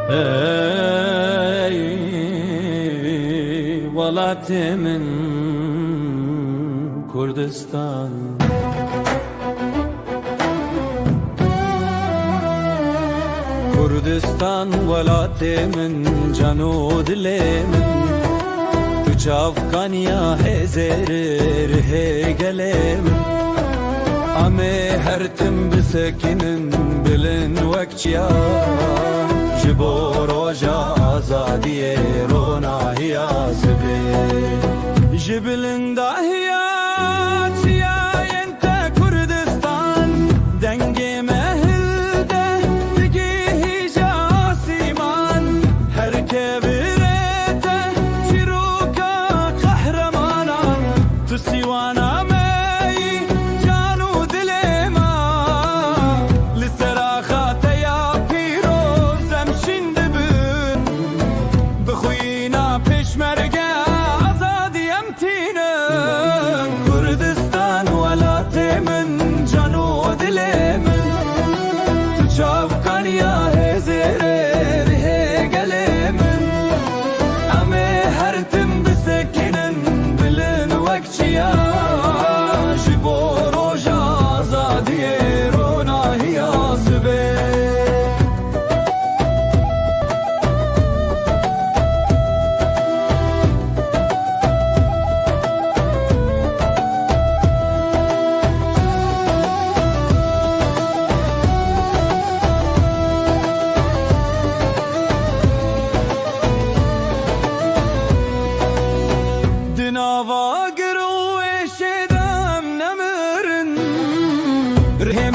ای ولات من کردستان کردستان ولات من جنود من تو چافکانیا هزر ره گلم امه هرتم بسکنن بلن وکچیا جبو روجا آزادی رونا هیا سبه جبلن داهیات یا ینت کردستان دنگ مهلده بگی هیجا سیمان هر که برده چیروکا قهرمانا تو سیوانا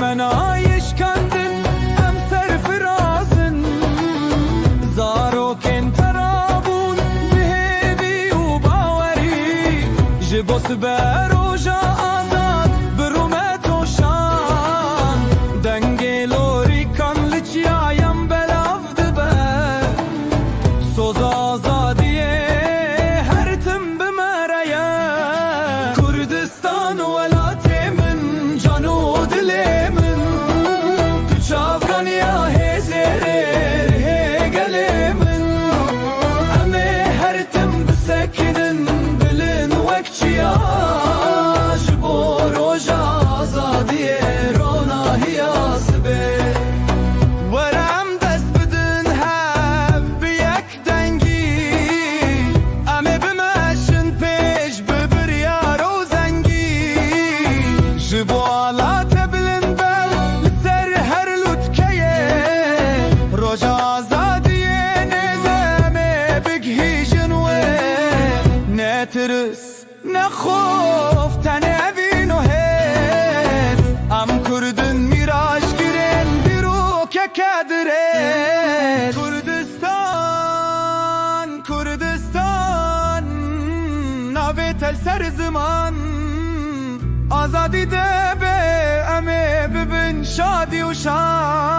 من آیش کندن ام سر فرازن زارو کن ترابون بهبی و باوری جبوس بروجا آزاد برومت و شان دنگی لوری کن لچیایم بلاف دبه سوز آزادیه هر تم بمرایا کردستان ولات من جانو دلی ترس نخوف تنبین و هیت ام کردن میراج گرن بیرو که کدرت کردستان کردستان ناوی تل سر زمان آزادی ده به امه ببین شادی و شان